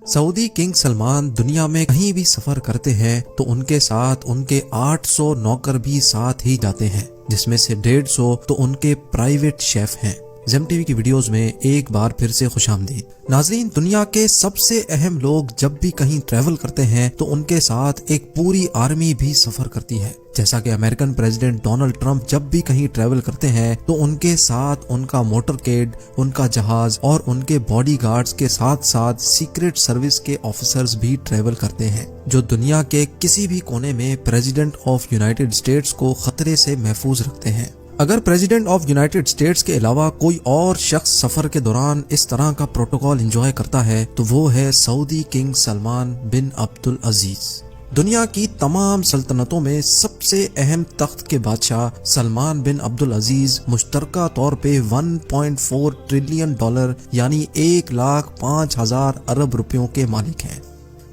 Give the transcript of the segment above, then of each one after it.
Saudi king Salman दुनिया में कहीं भी सफर करते हैं तो उनके साथ उनके 800 नौकर भी साथ ही जाते हैं, जिसमें से 150 तो उनके प्राइवेट शेफ हैं। ज़ेम टीवी की वीडियोस में एक बार फिर से खुशामदीद। नाज़रीन, दुनिया के सबसे अहम लोग जब भी कहीं ट्रैवल करते हैं तो उनके साथ एक पूरी आर्मी भी सफर करती है। जैसा कि अमेरिकन प्रेसिडेंट डोनाल्ड ट्रंप जब भी कहीं ट्रैवल करते हैं तो उनके साथ उनका मोटरकेड, उनका जहाज और उनके बॉडीगार्ड्स के साथ साथ सीक्रेट सर्विस के ऑफिसर्स भी ट्रैवल करते हैं, जो दुनिया के किसी भी कोने में प्रेसिडेंट ऑफ यूनाइटेड स्टेट्स को खतरे से महफूज रखते हैं। अगर प्रेसिडेंट ऑफ यूनाइटेड स्टेट्स के अलावा कोई और शख्स सफर के दौरान इस तरह का प्रोटोकॉल एंजॉय करता है तो वो है सऊदी किंग सलमान बिन अब्दुल अजीज। दुनिया की तमाम सल्तनतों में सबसे अहम तख्त के बादशाह सलमान बिन अब्दुल अजीज मुश्तरका तौर पे 1.4 ट्रिलियन डॉलर यानी 1,05,000 अरब रुपयों के मालिक हैं।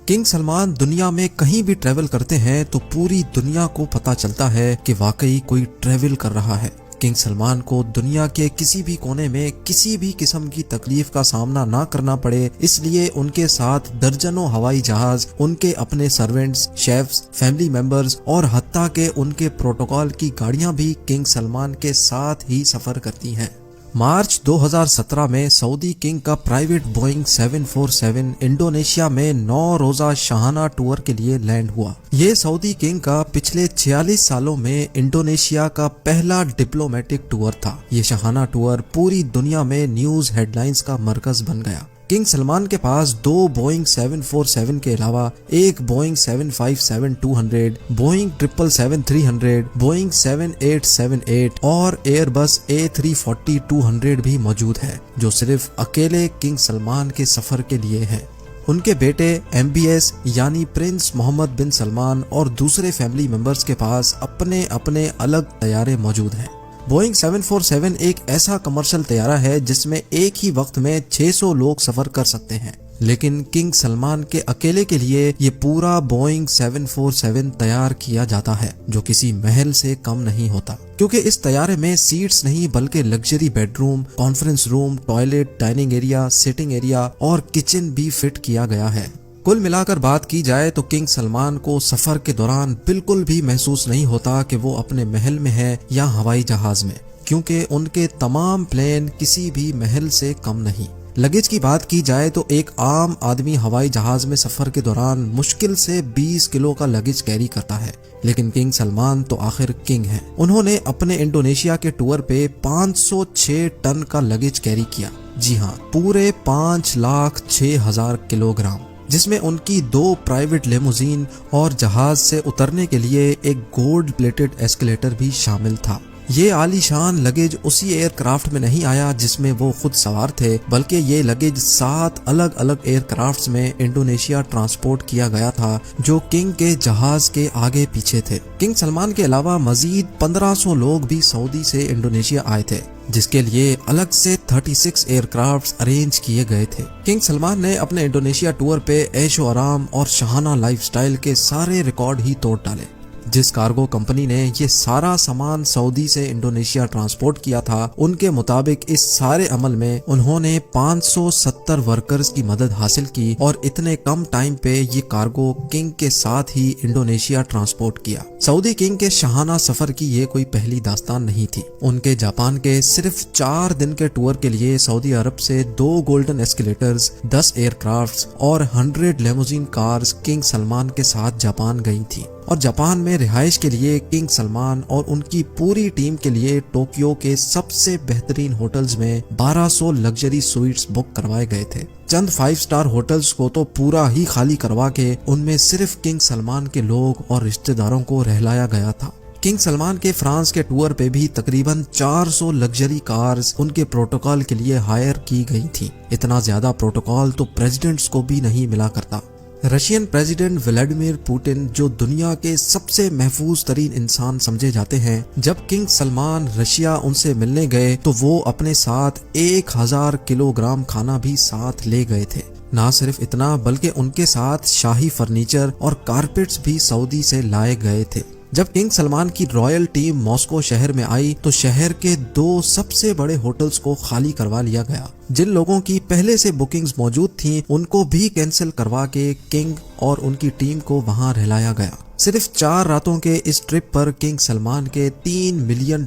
किंग सलमान दुनिया में कहीं भी ट्रैवल करते हैं तो पूरी दुनिया को पता चलता है कि वाकई कोई ट्रैवल कर रहा है। किंग सलमान को दुनिया के किसी भी कोने में किसी भी किस्म की तकलीफ का सामना ना करना पड़े, इसलिए उनके साथ दर्जनों हवाई जहाज, उनके अपने सर्वेंट्स, शेफ्स, फैमिली मेंबर्स और हत्ता के उनके प्रोटोकॉल की गाड़ियां भी किंग सलमान के साथ ही सफर करती हैं। मार्च 2017 में सऊदी किंग का प्राइवेट बोइंग 747 इंडोनेशिया में 9 रोजा शाहाना टूर के लिए लैंड हुआ। ये सऊदी किंग का पिछले 46 सालों में इंडोनेशिया का पहला डिप्लोमेटिक टूर था। ये शाहाना टूर पूरी दुनिया में न्यूज हेडलाइंस का मरकज बन गया। किंग सलमान के पास 2 बोइंग 747 के अलावा एक बोइंग 757-200, बोइंग 777-300, बोइंग 7878 और एयरबस A340-200 भी मौजूद है, जो सिर्फ अकेले किंग सलमान के सफर के लिए है। उनके बेटे MBS यानी प्रिंस मोहम्मद बिन सलमान और दूसरे फैमिली मेंबर्स के पास अपने अपने अलग तैयारे मौजूद हैं। बोइंग 747 एक ऐसा कमर्शियल तैयारा है जिसमें एक ही वक्त में 600 लोग सफर कर सकते हैं, लेकिन किंग सलमान के अकेले के लिए ये पूरा बोइंग 747 तैयार किया जाता है, जो किसी महल से कम नहीं होता, क्योंकि इस तैयारे में सीट्स नहीं बल्कि luxury bedroom, conference room, toilet, dining area, sitting area और किचन भी फिट किया गया है। कुल मिलाकर बात की जाए तो किंग सलमान को सफर के दौरान बिल्कुल भी महसूस नहीं होता कि वो अपने महल में है या हवाई जहाज में, क्योंकि उनके तमाम प्लेन किसी भी महल से कम नहीं। लगेज की बात की जाए तो एक आम आदमी हवाई जहाज में सफर के दौरान मुश्किल से 20 किलो का लगेज कैरी करता है, लेकिन किंग सलमान तो आखिर किंग हैं। उन्होंने अपने इंडोनेशिया के टूर पे 506 टन का लगेज कैरी किया। जी हाँ, पूरे 5,06,000 किलोग्राम, जिसमें उनकी 2 प्राइवेट लेमोजीन और जहाज से उतरने के लिए एक गोल्ड प्लेटेड एस्केलेटर भी शामिल था। ये आलीशान लगेज उसी एयरक्राफ्ट में नहीं आया जिसमें वो खुद सवार थे, बल्कि ये लगेज 7 अलग अलग एयरक्राफ्ट्स में इंडोनेशिया ट्रांसपोर्ट किया गया था, जो किंग के जहाज के आगे पीछे थे। किंग सलमान के अलावा मजीद 1500 लोग भी सऊदी से इंडोनेशिया आए थे, जिसके लिए अलग से 36 एयरक्राफ्ट्स अरेंज किए गए थे। किंग सलमान ने अपने इंडोनेशिया टूर पे ऐशो आराम और शाहाना लाइफस्टाइल के सारे रिकॉर्ड ही तोड़ डाले। जिस कार्गो कंपनी ने ये सारा सामान सऊदी से इंडोनेशिया ट्रांसपोर्ट किया था, उनके मुताबिक इस सारे अमल में उन्होंने 570 वर्कर्स की मदद हासिल की और इतने कम टाइम पे ये कार्गो किंग के साथ ही इंडोनेशिया ट्रांसपोर्ट किया। सऊदी किंग के शाहाना सफर की ये कोई पहली दास्तान नहीं थी। उनके जापान के सिर्फ 4 दिन के टूर के लिए सऊदी अरब से 2 गोल्डन एस्केलेटर्स, 10 एयरक्राफ्ट्स और 100 लेमोजीन कार्स किंग सलमान के साथ जापान गई थी, और जापान में रिहाइश के लिए किंग सलमान और उनकी पूरी टीम के लिए टोक्यो के सबसे बेहतरीन होटल्स में 1200 लग्जरी स्वीट्स बुक करवाए गए थे। चंद 5 स्टार होटल्स को तो पूरा ही खाली करवा के उनमें सिर्फ किंग सलमान के लोग और रिश्तेदारों को रहलाया गया था। किंग सलमान के फ्रांस के टूर पे भी तकरीबन 400 लग्जरी कार्स उनके प्रोटोकॉल के लिए हायर की गई थी। इतना ज्यादा प्रोटोकॉल तो प्रेसिडेंट्स को भी नहीं मिला करता। रशियन प्रेसिडेंट व्लादिमीर पुतिन, जो दुनिया के सबसे महफूज तरीन इंसान समझे जाते हैं, जब किंग सलमान रशिया उनसे मिलने गए तो वो अपने साथ 1000 किलोग्राम खाना भी साथ ले गए थे। ना सिर्फ इतना बल्कि उनके साथ शाही फर्नीचर और कारपेट्स भी सऊदी से लाए गए थे। جب کنگ سلمان کی رائل ٹیم ماسکو شہر میں آئی تو شہر کے 2 سب سے بڑے ہوٹلز کو خالی کروا لیا گیا۔ جن لوگوں کی پہلے سے بکنگز موجود تھیں ان کو بھی کینسل کروا کے کنگ اور ان کی ٹیم کو وہاں رہلایا گیا۔ صرف 4 راتوں کے اس ٹرپ پر کنگ سلمان کے $3 ملین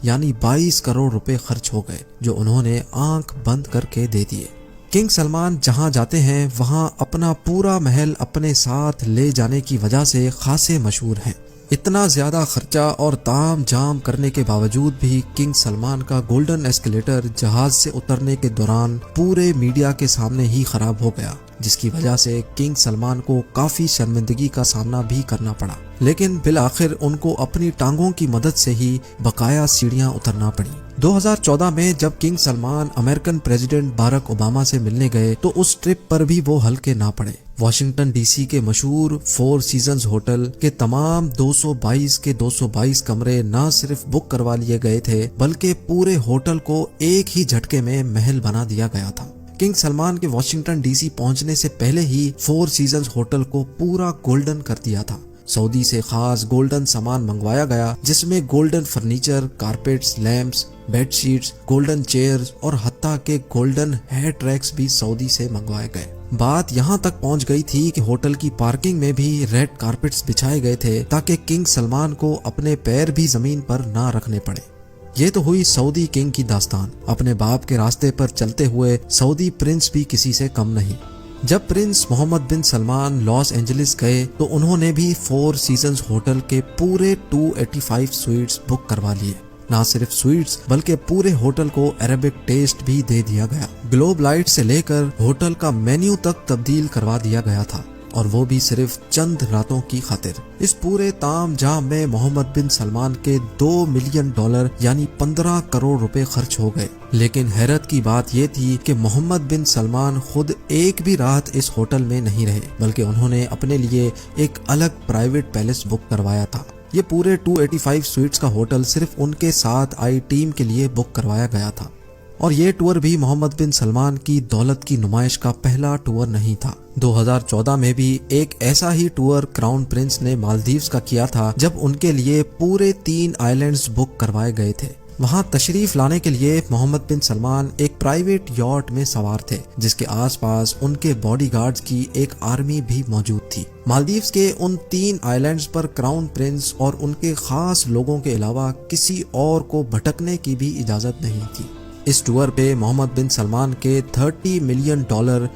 یعنی 22 کروڑ روپے خرچ ہو گئے، جو انہوں نے آنکھ بند کر کے دے دیے۔ کنگ سلمان جہاں جاتے ہیں وہاں اپنا پورا محل اپنے ساتھ لے جانے کی وجہ سے خاصے مشہور ہیں۔ اتنا زیادہ خرچہ اور تام جام کرنے کے باوجود بھی کنگ سلمان کا گولڈن ایسکیلیٹر جہاز سے اترنے کے دوران پورے میڈیا کے سامنے ہی خراب ہو گیا، جس کی وجہ سے کنگ سلمان کو کافی شرمندگی کا سامنا بھی کرنا پڑا، لیکن بالآخر ان کو اپنی ٹانگوں کی مدد سے ہی بقایا سیڑھیاں اترنا پڑی۔ 2014 میں جب king Salman American president Barack Obama سے ملنے گئے تو اس ٹرپ پر بھی وہ ہلکے نہ پڑے۔ واشنگٹن ڈی سی کے مشہور 4 سیزنز ہوٹل کے تمام 222 کمرے نہ صرف بک کروا لیے گئے تھے بلکہ پورے ہوٹل کو ایک ہی جھٹکے میں محل بنا دیا گیا تھا۔ کنگ سلمان کے واشنگٹن ڈی سی پہنچنے سے پہلے ہی 4 سیزنز ہوٹل کو پورا گولڈن کر دیا تھا۔ سعودی سے خاص گولڈن سامان منگوایا گیا جس میں golden furniture, carpets, lamps, bed sheets, golden chairs اور حتیٰ کہ گولڈن ہیئر ٹریکس بھی سعودی سے منگوائے گئے۔ بات یہاں تک پہنچ گئی تھی کہ ہوٹل کی پارکنگ میں بھی ریڈ کارپیٹس بچھائے گئے تھے تاکہ کنگ سلمان کو اپنے پیر بھی زمین پر نہ رکھنے پڑے۔ یہ تو ہوئی سعودی کنگ کی داستان۔ اپنے باپ کے راستے پر چلتے ہوئے سعودی پرنس بھی کسی سے کم نہیں۔ جب پرنس محمد بن سلمان لاس اینجلس گئے تو انہوں نے بھی 4 سیزنز ہوٹل کے پورے 285 سویٹس بک کروا لیے۔ نہ صرف سویٹس بلکہ پورے ہوٹل کو عربک ٹیسٹ بھی دے دیا گیا۔ گلوب لائٹ سے لے کر ہوٹل کا مینیو تک تبدیل کروا دیا گیا تھا، اور وہ بھی صرف چند راتوں کی خاطر۔ اس پورے تام جام میں محمد بن سلمان کے $2 ملین یعنی 15 کروڑ روپے خرچ ہو گئے۔ لیکن حیرت کی بات یہ تھی کہ محمد بن سلمان خود ایک بھی رات اس ہوٹل میں نہیں رہے، بلکہ انہوں نے اپنے لیے ایک الگ پرائیویٹ پیلس بک کروایا تھا۔ یہ پورے 285 سویٹس کا ہوٹل صرف ان کے ساتھ آئی ٹیم کے لیے بک کروایا گیا تھا، اور یہ ٹور بھی محمد بن سلمان کی دولت کی نمائش کا پہلا ٹور نہیں تھا۔ 2014 میں بھی ایک ایسا ہی ٹور کراؤن پرنس نے مالدیوز کا کیا تھا، جب ان کے لیے پورے 3 آئیلینڈز بک کروائے گئے تھے۔ وہاں تشریف لانے کے لیے محمد بن سلمان ایک پرائیویٹ یاٹ میں سوار تھے جس کے آس پاس ان کے باڈی گارڈز کی ایک آرمی بھی موجود تھی۔ مالدیوز کے ان 3 آئیلینڈز پر کراؤن پرنس اور ان کے خاص لوگوں کے علاوہ کسی اور کو بھٹکنے کی بھی اجازت نہیں تھی۔ اس ٹور پہ محمد بن سلمان کے $30 ملین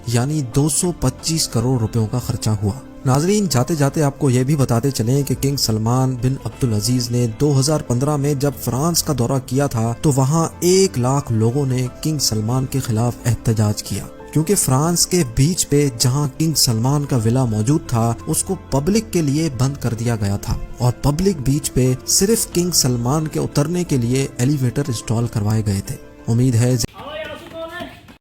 یعنی 225 کروڑ روپیوں کا خرچہ ہوا۔ ناظرین، جاتے جاتے آپ کو یہ بھی بتاتے چلیں کہ کنگ سلمان بن عبدالعزیز نے 2015 میں جب فرانس کا دورہ کیا تھا تو وہاں 1 لاکھ لوگوں نے کنگ سلمان کے خلاف احتجاج کیا، کیونکہ فرانس کے بیچ پہ جہاں کنگ سلمان کا ولا موجود تھا اس کو پبلک کے لیے بند کر دیا گیا تھا، اور پبلک بیچ پہ صرف کنگ سلمان کے اترنے کے لیے ایلیویٹر انسٹال کروائے گئے تھے۔ امید ہے